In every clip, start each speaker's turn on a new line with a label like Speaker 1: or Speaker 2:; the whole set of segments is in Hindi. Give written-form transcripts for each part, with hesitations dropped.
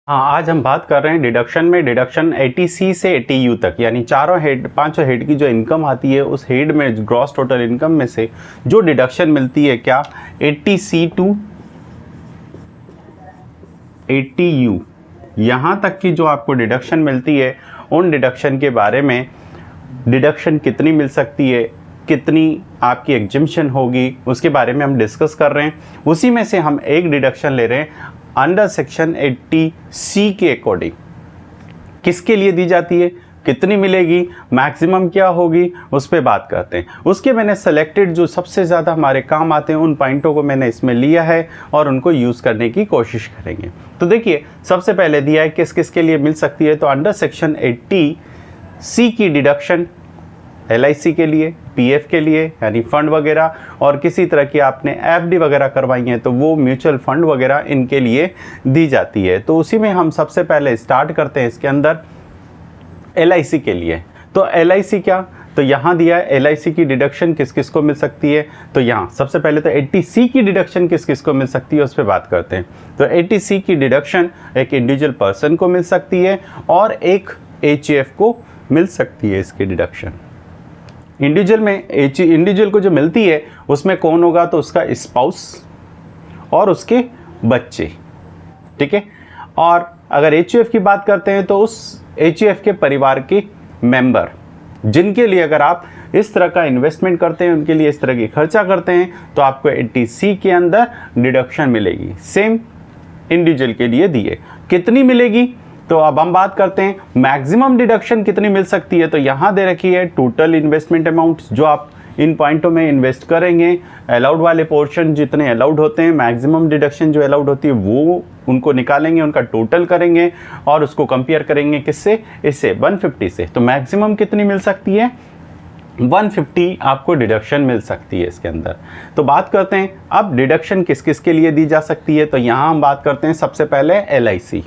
Speaker 1: हाँ, आज हम बात कर रहे हैं डिडक्शन में। डिडक्शन 80C से 80U तक, यानी पांचों हेड की जो इनकम आती है उस हेड में ग्रॉस टोटल इनकम में से जो डिडक्शन मिलती है, क्या 80C टू 80U यहाँ तक की जो आपको डिडक्शन मिलती है, उन डिडक्शन के बारे में, डिडक्शन कितनी मिल सकती है, कितनी आपकी एग्जम्पशन होगी, उसके बारे में हम डिस्कस कर रहे हैं। उसी में से हम एक डिडक्शन ले रहे हैं अंडर सेक्शन 80C के अकॉर्डिंग। किसके लिए दी जाती है, कितनी मिलेगी, मैक्सिमम क्या होगी, उस पर बात करते हैं। उसके मैंने सेलेक्टेड जो सबसे ज़्यादा हमारे काम आते हैं उन पॉइंटों को मैंने इसमें लिया है और उनको यूज़ करने की कोशिश करेंगे। तो देखिए, सबसे पहले दिया है किस किस के लिए मिल सकती है। तो अंडर सेक्शन 80C की डिडक्शन LIC के लिए, PF के लिए यानी फंड वगैरह, और किसी तरह की आपने FD वगैरह करवाई है तो वो म्यूचुअल फंड वगैरह इनके लिए दी जाती है। तो उसी में हम सबसे पहले स्टार्ट करते हैं इसके अंदर LIC के लिए। तो LIC क्या, तो यहाँ दिया है LIC की डिडक्शन किस किस को मिल सकती है। तो यहाँ सबसे पहले तो 80C की डिडक्शन किस किस को मिल सकती है उस पर बात करते हैं। तो 80C की डिडक्शन एक इंडिविजुअल पर्सन को मिल सकती है और एक HUF को मिल सकती है इसकी डिडक्शन। इंडिविजुअल को जो मिलती है उसमें कौन होगा, तो उसका स्पाउस और उसके बच्चे, ठीक है। और अगर HUF की बात करते हैं तो उस HUF के परिवार के मेंबर, जिनके लिए अगर आप इस तरह का इन्वेस्टमेंट करते हैं, उनके लिए इस तरह की खर्चा करते हैं, तो आपको 80C के अंदर डिडक्शन मिलेगी। सेम इंडिविजुअल के लिए दिए, कितनी मिलेगी, तो अब हम बात करते हैं मैक्सिमम डिडक्शन कितनी मिल सकती है। तो यहाँ दे रखी है टोटल इन्वेस्टमेंट अमाउंट जो आप इन पॉइंटों में इन्वेस्ट करेंगे, अलाउड वाले पोर्शन जितने अलाउड होते हैं, मैक्सिमम डिडक्शन जो अलाउड होती है वो उनको निकालेंगे, उनका टोटल करेंगे और उसको कंपेयर करेंगे किससे, इससे 150 से। तो मैक्सिमम कितनी मिल सकती है, 150 आपको डिडक्शन मिल सकती है इसके अंदर। तो बात करते हैं अब डिडक्शन किस किस के लिए दी जा सकती है। तो यहाँ हम बात करते हैं सबसे पहले LIC।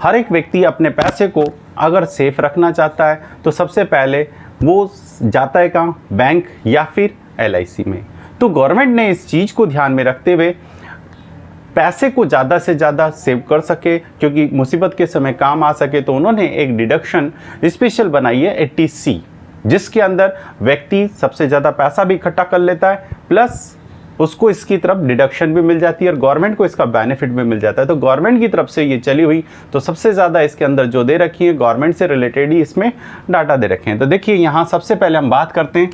Speaker 1: हर एक व्यक्ति अपने पैसे को अगर सेफ रखना चाहता है तो सबसे पहले वो जाता है कहाँ, बैंक या फिर LIC में। तो गवर्नमेंट ने इस चीज़ को ध्यान में रखते हुए पैसे को ज़्यादा से ज़्यादा सेव कर सके, क्योंकि मुसीबत के समय काम आ सके, तो उन्होंने एक डिडक्शन स्पेशल बनाई है 80C, जिसके अंदर व्यक्ति सबसे ज़्यादा पैसा भी इकट्ठा कर लेता है, प्लस उसको इसकी तरफ डिडक्शन भी मिल जाती है और गवर्नमेंट को इसका बेनिफिट भी मिल जाता है। तो गवर्नमेंट की तरफ से ये चली हुई, तो सबसे ज़्यादा इसके अंदर जो दे रखी है गवर्नमेंट से रिलेटेड ही इसमें डाटा दे रखे हैं। तो देखिए, यहाँ सबसे पहले हम बात करते हैं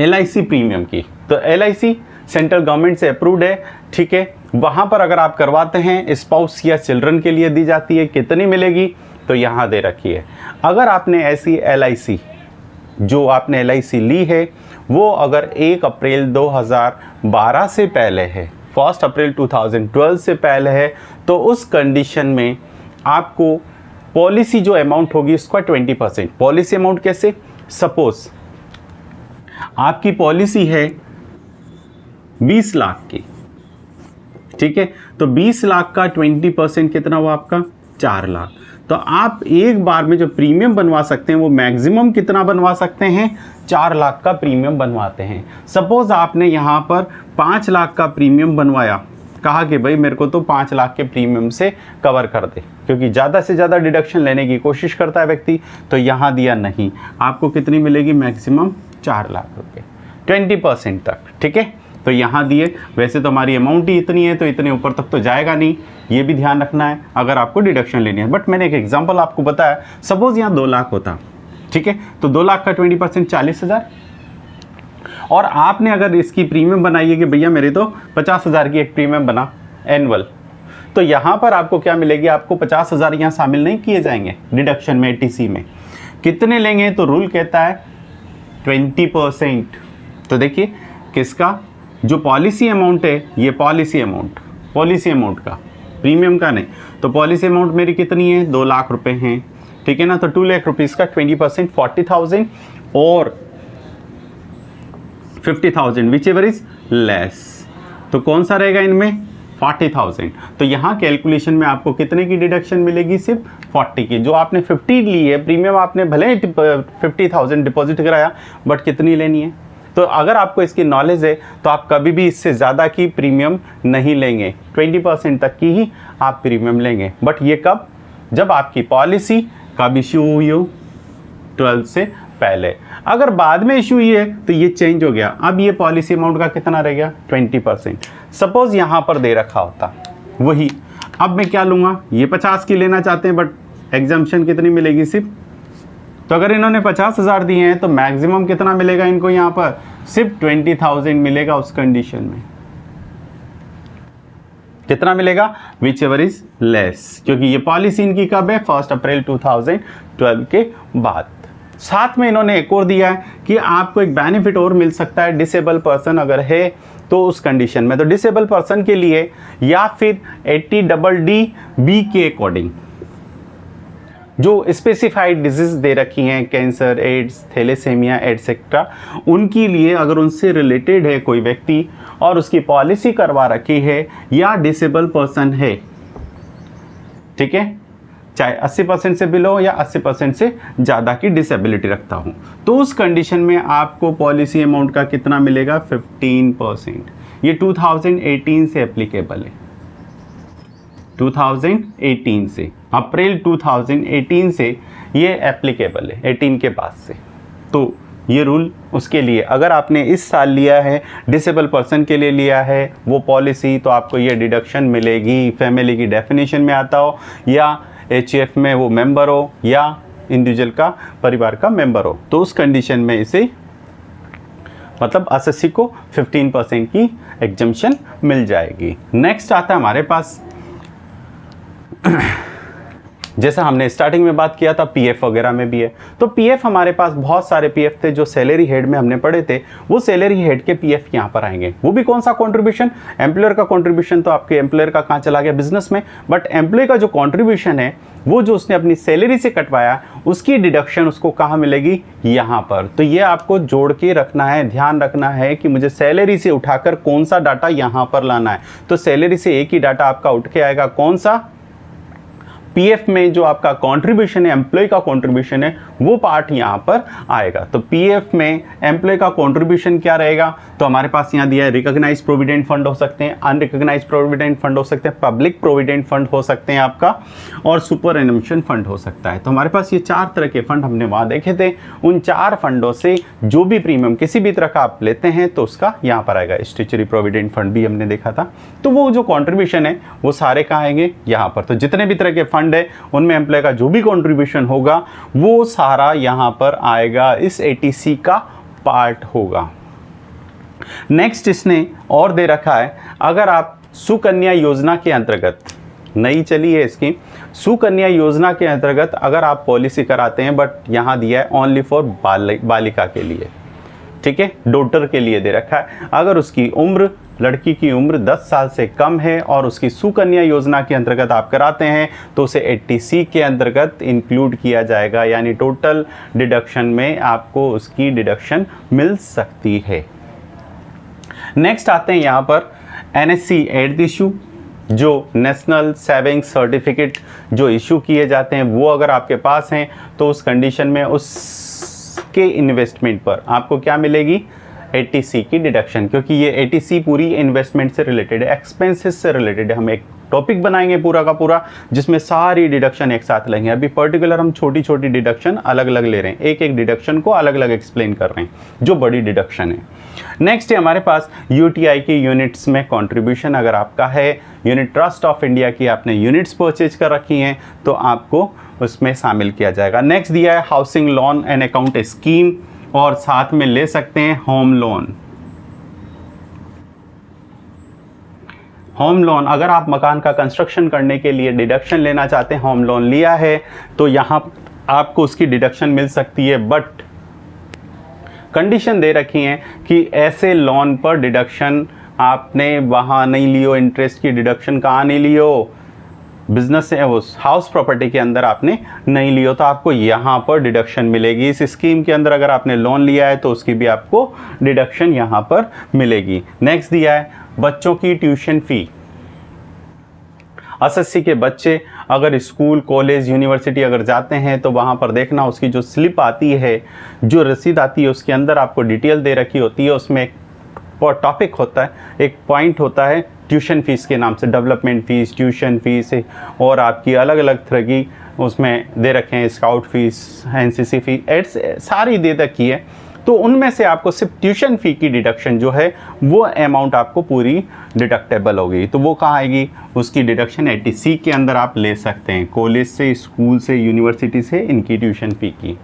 Speaker 1: LIC प्रीमियम की। तो LIC सेंट्रल गवर्नमेंट से अप्रूव्ड है, ठीक है। वहाँ पर अगर आप करवाते हैं, स्पाउस या चिल्ड्रन के लिए दी जाती है, कितनी मिलेगी, तो यहाँ दे रखी है। अगर आपने ऐसी LIC जो आपने LIC ली है वो अगर 1 अप्रैल 2012 से पहले है, 1 अप्रैल 2012 से पहले है, तो उस कंडीशन में आपको पॉलिसी जो अमाउंट होगी उसका 20%। पॉलिसी अमाउंट कैसे, सपोज आपकी पॉलिसी है 20 लाख की, ठीक है। तो 20 लाख का 20% कितना हुआ आपका, 4 लाख। तो आप एक बार में जो प्रीमियम बनवा सकते हैं वो मैक्सिमम कितना बनवा सकते हैं, 4 लाख का प्रीमियम बनवाते हैं। सपोज आपने यहाँ पर 5 लाख का प्रीमियम बनवाया, कहा कि भाई मेरे को तो 5 लाख के प्रीमियम से कवर कर दे, क्योंकि ज़्यादा से ज़्यादा डिडक्शन लेने की कोशिश करता है व्यक्ति। तो यहाँ दिया नहीं, आपको कितनी मिलेगी, मैक्सिमम 4 लाख रुपये, 20% तक, ठीक है। तो यहाँ दिए, वैसे तो हमारी अमाउंट ही इतनी है तो इतने ऊपर तक तो जाएगा नहीं, ये भी ध्यान रखना है अगर आपको डिडक्शन लेनी है। बट मैंने एक एग्जांपल आपको बताया, सपोज यहाँ 2 लाख होता, ठीक है। तो 2 लाख का 20% 40,000, और आपने अगर इसकी प्रीमियम बनाई है कि भैया मेरे तो 50,000 की एक प्रीमियम बना एनुअल, तो यहाँ पर आपको क्या मिलेगी, आपको 50,000 यहाँ शामिल नहीं किए जाएंगे डिडक्शन में। 80C में कितने लेंगे, तो रूल कहता है 20%। तो देखिए किसका, जो पॉलिसी अमाउंट है, ये पॉलिसी अमाउंट का, प्रीमियम का नहीं। तो पॉलिसी अमाउंट मेरी कितनी है, 2 लाख रुपए हैं, ठीक है ना। तो 2 लाख रुपीज़ का 20% 40,000 और 50,000 विच एवर इज लेस। तो कौन सा रहेगा इनमें, 40,000। तो यहाँ कैलकुलेशन में आपको कितने की डिडक्शन मिलेगी, सिर्फ 40 की। जो आपने 50 ली है प्रीमियम, आपने भले 50,000 डिपॉजिट कराया, बट कितनी लेनी है, तो तो अगर आपको इसकी नॉलेज है तो आप कभी भी इससे ज़्यादा की प्रीमियम नहीं लेंगे, 20% तक की ही आप प्रीमियम लेंगे। बट ये कब, जब आपकी पॉलिसी कब इश्यू हुई हो, 12 से पहले। अगर बाद में इशू हुई है तो ये चेंज हो गया, अब ये पॉलिसी अमाउंट का कितना रह गया, 20%। सपोज यहाँ पर दे रखा होता वही, अब मैं क्या लूँगा, ये 50 की लेना चाहते हैं बट एग्जाम्पशन कितनी मिलेगी सिर्फ, तो अगर इन्होंने 50,000 दिए हैं तो मैक्सिमम कितना मिलेगा इनको, यहाँ पर सिर्फ 20,000 मिलेगा उस कंडीशन में। कितना मिलेगा, विच एवर इज लेस, क्योंकि ये पॉलिसी इनकी कब है, 1 अप्रैल 2012 के बाद। साथ में इन्होंने एक और दिया है कि आपको एक बेनिफिट और मिल सकता है, डिसेबल पर्सन अगर है तो उस कंडीशन में। तो डिसेबल पर्सन के लिए या फिर 80DD के अकॉर्डिंग जो स्पेसिफाइड डिजीज दे रखी हैं, कैंसर, एड्स, थैलेसेमिया एटसेट्रा, उनके लिए अगर उनसे रिलेटेड है कोई व्यक्ति और उसकी पॉलिसी करवा रखी है या डिसेबल पर्सन है, ठीक है, चाहे 80% से बिलो या 80% से ज़्यादा की डिसेबिलिटी रखता हूँ, तो उस कंडीशन में आपको पॉलिसी अमाउंट का कितना मिलेगा, 15%। ये 2018 से एप्लीकेबल है, 2018 से, अप्रैल 2018 से ये एप्लीकेबल है, 18 के बाद से। तो ये रूल उसके लिए, अगर आपने इस साल लिया है, डिसेबल पर्सन के लिए लिया है वो पॉलिसी, तो आपको ये डिडक्शन मिलेगी, फैमिली की डेफिनेशन में आता हो या HF में वो मेंबर हो या इंडिविजुअल का, परिवार का मेंबर हो, तो उस कंडीशन में इसे मतलब एसएससी को 15% की एग्जम्पशन मिल जाएगी। नेक्स्ट आता है हमारे पास जैसा हमने स्टार्टिंग में बात किया था पीएफ वगैरह में भी है, तो पीएफ हमारे पास बहुत सारे पीएफ थे जो सैलरी हेड में हमने पढ़े थे, वो सैलरी हेड के पीएफ यहाँ पर आएंगे। वो भी कौन सा कंट्रीब्यूशन, एम्प्लॉयर का कंट्रीब्यूशन, तो आपके एम्प्लॉयर का कहाँ चला गया, बिजनेस में, बट एम्प्लॉय का जो कंट्रीब्यूशन है वो जो उसने अपनी सैलरी से कटवाया उसकी डिडक्शन उसको कहाँ मिलेगी, यहाँ पर। तो ये आपको जोड़ के रखना है, ध्यान रखना है कि मुझे सैलरी से उठाकर कौन सा डाटा यहाँ पर लाना है। तो सैलरी से एक ही डाटा आपका उठ के आएगा, कौन सा, पीएफ में जो आपका कंट्रीब्यूशन है, एम्प्लॉय का कंट्रीब्यूशन है, वो पार्ट यहाँ पर आएगा। तो पीएफ में एम्प्लॉय का कंट्रीब्यूशन क्या रहेगा, तो हमारे पास यहाँ दिया है रिकॉग्नाइज्ड प्रोविडेंट फंड हो सकते हैं, अनरिकॉग्नाइज्ड प्रोविडेंट फंड हो सकते हैं, पब्लिक प्रोविडेंट फंड हो सकते हैं आपका, और सुपर एनुमेशन फंड हो सकता है। तो हमारे पास ये 4 तरह के फंड हमने वहाँ देखे थे। उन 4 फंडों से जो भी प्रीमियम किसी भी तरह का आप लेते हैं तो उसका यहाँ पर आएगा। स्टैट्यूटरी प्रोविडेंट फंड भी हमने देखा था, तो वो जो कॉन्ट्रीब्यूशन है वो सारे कहाँ आएंगे, यहाँ पर। तो जितने भी तरह के फंड है उनमें एम्प्लॉय का जो भी कंट्रीब्यूशन होगा वो सारा यहां पर आएगा, इस एटीसी का पार्ट होगा। नेक्स्ट इसने और दे रखा है, अगर आप सुकन्या योजना के अंतर्गत, नई चली है स्कीम, सुकन्या योजना के अंतर्गत अगर आप पॉलिसी कराते हैं, बट यहां दिया है ओनली फॉर बालिका के लिए, ठीक है, डॉटर के लिए दे रखा है। अगर उसकी उम्र, लड़की की उम्र 10 साल से कम है और उसकी सुकन्या योजना के अंतर्गत आप कराते हैं तो उसे 80C के अंतर्गत इंक्लूड किया जाएगा, यानी टोटल डिडक्शन में आपको उसकी डिडक्शन मिल सकती है। नेक्स्ट आते हैं यहाँ पर NSC एट इशू, जो नेशनल सेविंग सर्टिफिकेट जो इशू किए जाते हैं वो अगर आपके पास हैं तो उस कंडीशन में उसके इन्वेस्टमेंट पर आपको क्या मिलेगी, 80C की डिडक्शन, क्योंकि ये 80C पूरी इन्वेस्टमेंट से रिलेटेड है, एक्सपेंसेस से रिलेटेड है। हम एक टॉपिक बनाएंगे पूरा का पूरा जिसमें सारी डिडक्शन एक साथ लेंगे। अभी पर्टिकुलर हम छोटी छोटी डिडक्शन अलग अलग ले रहे हैं, एक एक डिडक्शन को अलग अलग एक्सप्लेन कर रहे हैं जो बड़ी डिडक्शन है। नेक्स्ट है हमारे पास UTI की यूनिट्स में कॉन्ट्रीब्यूशन अगर आपका है, यूनिट ट्रस्ट ऑफ इंडिया की आपने यूनिट्स परचेज कर रखी हैं तो आपको उसमें शामिल किया जाएगा। नेक्स्ट दिया है housing loan and account scheme, और साथ में ले सकते हैं होम लोन। होम लोन अगर आप मकान का कंस्ट्रक्शन करने के लिए डिडक्शन लेना चाहते हैं, होम लोन लिया है तो यहाँ आपको उसकी डिडक्शन मिल सकती है, बट कंडीशन दे रखी है कि ऐसे लोन पर डिडक्शन आपने वहाँ नहीं लियो, इंटरेस्ट की डिडक्शन कहाँ नहीं लियो, बिजनेस से उस हाउस प्रॉपर्टी के अंदर आपने नहीं लियो, तो आपको यहाँ पर डिडक्शन मिलेगी। इस स्कीम के अंदर अगर आपने लोन लिया है तो उसकी भी आपको डिडक्शन यहाँ पर मिलेगी। नेक्स्ट दिया है बच्चों की ट्यूशन फी। एसएससी के बच्चे अगर स्कूल कॉलेज यूनिवर्सिटी अगर जाते हैं तो वहाँ पर देखना उसकी जो स्लिप आती है, जो रसीद आती है, उसके अंदर आपको डिटेल दे रखी होती है। उसमें एक टॉपिक होता है, एक पॉइंट होता है ट्यूशन फ़ीस के नाम से, डेवलपमेंट फ़ीस, ट्यूशन फ़ीस और आपकी अलग अलग तरह की उसमें दे रखे हैं, स्काउट फीस, एनसीसी फी, एड्स सारी दे रखी है। तो उनमें से आपको सिर्फ ट्यूशन फ़ी की डिडक्शन जो है वो अमाउंट आपको पूरी डिडक्टेबल होगी। तो वो कहाँ आएगी, उसकी डिडक्शन 80C के अंदर आप ले सकते हैं, कॉलेज से, स्कूल से, यूनिवर्सिटी से इनकी ट्यूशन फ़ी की।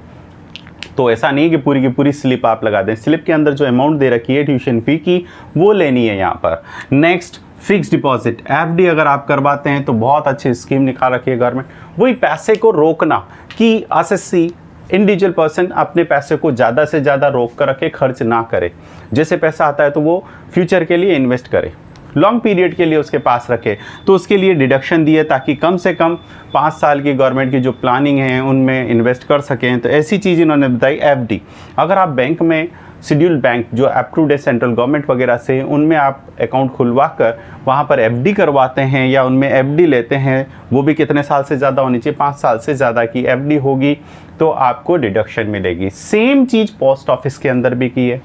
Speaker 1: तो ऐसा नहीं कि पूरी की पूरी स्लिप आप लगा दें, स्लिप के अंदर जो अमाउंट दे रखी है ट्यूशन फ़ी की वो लेनी है यहाँ पर। नेक्स्ट, फिक्स डिपॉजिट, एफडी अगर आप करवाते हैं तो बहुत अच्छी स्कीम निकाल रखी है गवर्नमेंट। वही पैसे को रोकना कि एसएससी इंडिविजुअल पर्सन अपने पैसे को ज़्यादा से ज़्यादा रोक कर रखे, खर्च ना करे। जैसे पैसा आता है तो वो फ्यूचर के लिए इन्वेस्ट करे, लॉन्ग पीरियड के लिए उसके पास रखे। तो उसके लिए डिडक्शन दिए ताकि कम से कम 5 साल की गवर्नमेंट की जो प्लानिंग है उनमें इन्वेस्ट कर सकें। तो ऐसी चीज़ इन्होंने बताई एफडी। अगर आप बैंक में, शेड्यूल्ड बैंक जो अप्रूव्ड है सेंट्रल गवर्नमेंट वगैरह से, उनमें आप अकाउंट खुलवा कर वहाँ पर एफडी करवाते हैं या उनमें एफडी लेते हैं, वो भी कितने साल से ज़्यादा होनी चाहिए, 5 साल से ज़्यादा की एफडी होगी तो आपको डिडक्शन मिलेगी। सेम चीज़ पोस्ट ऑफिस के अंदर भी की है।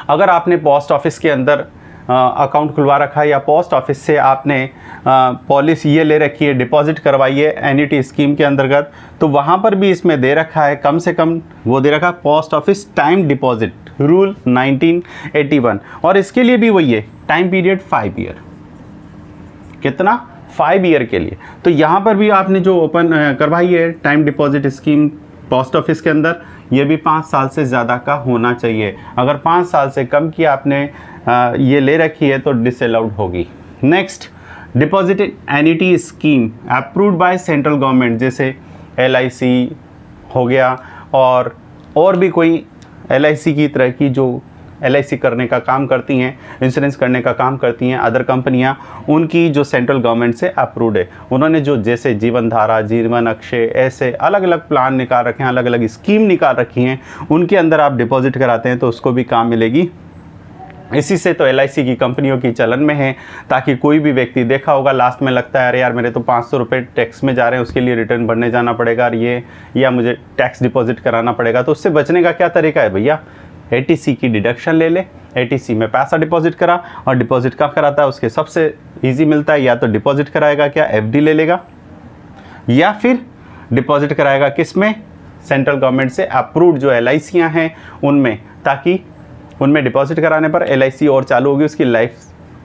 Speaker 1: अगर आपने पोस्ट ऑफिस के अंदर अकाउंट खुलवा रखा है या पोस्ट ऑफिस से आपने पॉलिसी ये ले रखी है, डिपॉजिट करवाई है एन्युटी स्कीम के अंतर्गत, तो वहाँ पर भी इसमें दे रखा है कम से कम, वो दे रखा है post office time deposit rule 1981, और इसके लिए भी वही है टाइम पीरियड 5 ईयर। कितना, 5 ईयर के लिए। तो यहाँ पर भी आपने जो ओपन करवाई है time deposit scheme post office के अंदर, ये भी 5 साल से ज़्यादा का होना चाहिए। अगर 5 साल से कम की आपने ये ले रखी है तो डिसअलाउड होगी। Next, deposited annuity scheme approved by central government, जैसे LIC हो गया और भी कोई LIC की तरह की जो LIC करने का काम करती हैं, इंश्योरेंस करने का काम करती हैं अदर कंपनियां, उनकी जो सेंट्रल गवर्नमेंट से अप्रूव्ड है, उन्होंने जो जैसे जीवन धारा, जीवन अक्षय, ऐसे अलग अलग प्लान निकाल रखे हैं, अलग अलग स्कीम निकाल रखी हैं, उनके अंदर आप डिपॉजिट कराते हैं तो उसको भी काम मिलेगी। इसी से तो LIC की कंपनियों की चलन में है, ताकि कोई भी व्यक्ति देखा होगा लास्ट में लगता है अरे यार मेरे तो 500 रुपये टैक्स में जा रहे हैं, उसके लिए रिटर्न भरने जाना पड़ेगा और ये, या मुझे टैक्स डिपॉजिट कराना पड़ेगा। तो उससे बचने का क्या तरीका है भैया, 80C की डिडक्शन ले ले, 80C में पैसा डिपॉजिट करा, और डिपॉजिट कब कराता है उसके सबसे ईजी मिलता है, या तो डिपॉजिट कराएगा क्या FD ले लेगा, या फिर डिपॉजिट कराएगा किस में, सेंट्रल गवर्नमेंट से अप्रूव्ड जो LICयाँ हैं उनमें, ताकि उनमें डिपॉजिट कराने पर LIC और चालू होगी, उसकी लाइफ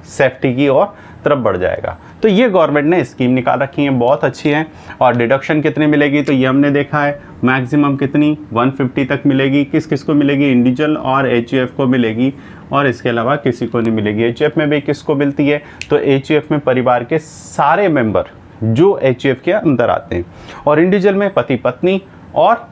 Speaker 1: सेफ्टी की और तरफ बढ़ जाएगा। तो ये गवर्नमेंट ने स्कीम निकाल रखी है, बहुत अच्छी है। और डिडक्शन कितनी मिलेगी, तो ये हमने देखा है मैक्सिमम कितनी 150 तक मिलेगी। किस किस को मिलेगी, इंडिविजुअल और HUF को मिलेगी, और इसके अलावा किसी को नहीं मिलेगी। HUF में भी किसको मिलती है, तो HUF में परिवार के सारे मेंबर जो HUF के अंदर आते हैं, और इंडिविजुअल में पति पत्नी और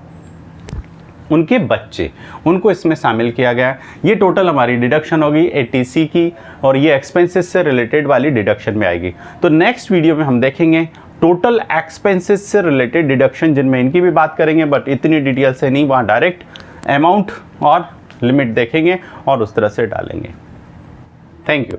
Speaker 1: उनके बच्चे, उनको इसमें शामिल किया गया है। ये टोटल हमारी डिडक्शन होगी 80C की, और ये एक्सपेंसेस से रिलेटेड वाली डिडक्शन में आएगी। तो नेक्स्ट वीडियो में हम देखेंगे टोटल एक्सपेंसेस से रिलेटेड डिडक्शन, जिनमें इनकी भी बात करेंगे बट इतनी डिटेल से नहीं, वहाँ डायरेक्ट अमाउंट और लिमिट देखेंगे और उस तरह से डालेंगे। Thank you.